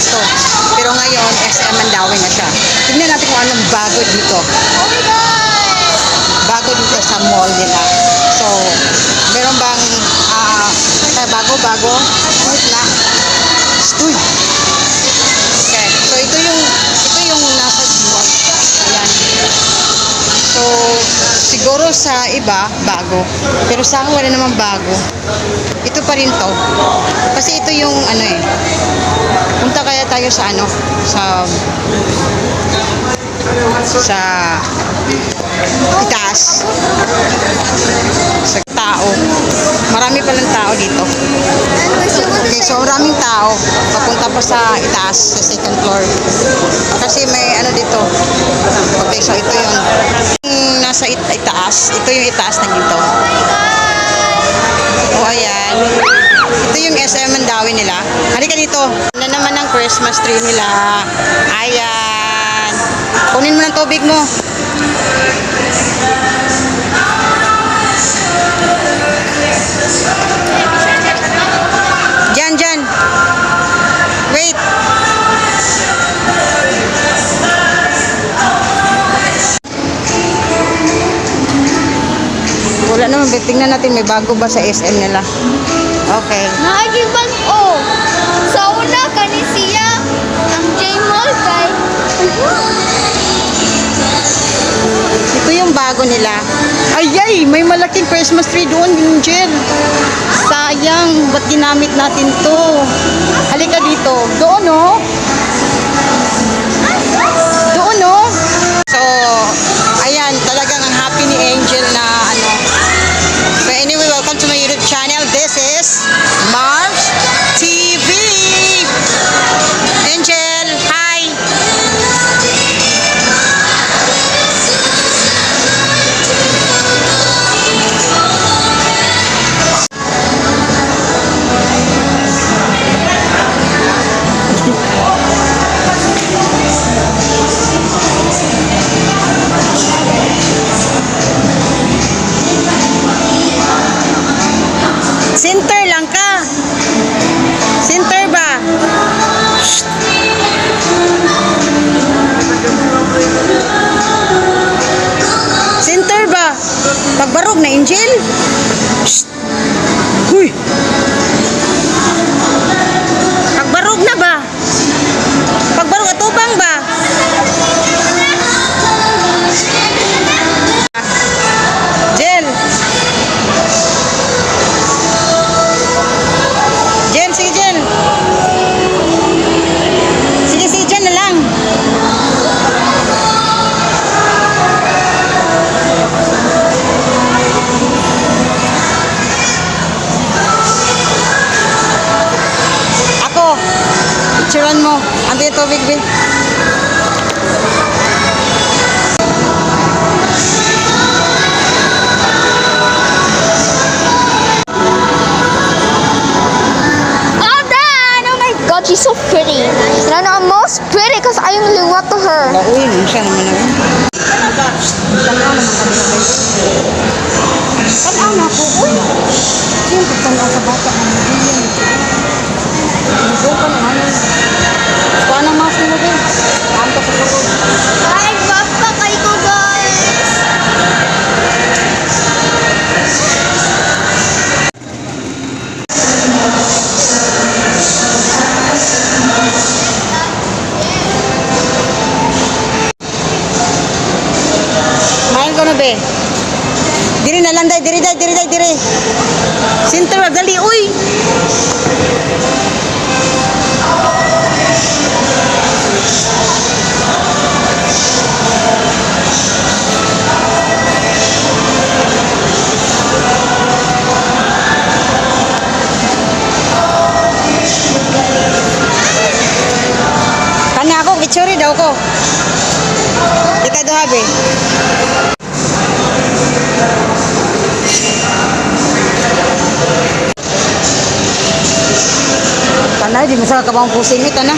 Agosto. Pero ngayon, SM Mandawi na siya. Tignan natin kung anong bago dito. Bago dito sa mall nila. So, meron bang bago? Wait na. Uy! Okay. So, ito yung nasa mall. Ayan. So, siguro sa iba, bago. Pero sa akin, wala namang bago. Ito pa rin to. Kasi ito yung punta kaya tayo sa itaas. Sa tao. Marami palang tao dito. Okay, so maraming tao. Papunta pa sa itaas, sa second floor. Kasi may dito. Okay, so ito yun. Nasa itaas. Ito yung itaas na dito. O, ayan. Ito yung SM Mandawi nila. Halika dito. Ano naman ang Christmas tree nila. Ayan. Kunin mo ng tubig mo. Diyan. Wait. Wala naman. Tingnan natin may bago ba sa SM nila. Okay. Nakagiban sa una kanisiya ang J-Mall kay Ito yung bago nila. Ay, may malaking Christmas tree doon, Angel. Sayang, ba't ginamit natin to? Halika dito. Doon, oh. Doon, oh. So, ayan, talagang ang happy ni Angel na So anyway, welcome to my YouTube channel. This is Marv's TV. Angel, hi. Center lang ka. Center ba? Shh. Center ba? Pagbarog na, Angel? Shh. Huy. Pagbarog na ba? Pagbarog atubang ba? Jel. Sige, Jen. Sige, si Jen na lang. Ako. Picturean mo. Ando yung tubig, Bill. She's so pretty. And I know I'm most pretty because I only liwat to her. Uy, siya naman na yun. Tanaw na po, uy. Siyempre, tanaw sa bata. Doon ka naman. Kuha ng mask nila din. Anta sa pagod. Ay, baka kayo ko, guys. Be. Diri na landay, diri. Center, dali, uy. Kana ako, gitsuri daw ko. Ika doha, be. Tanay, di mo sa kabang pusing ito na.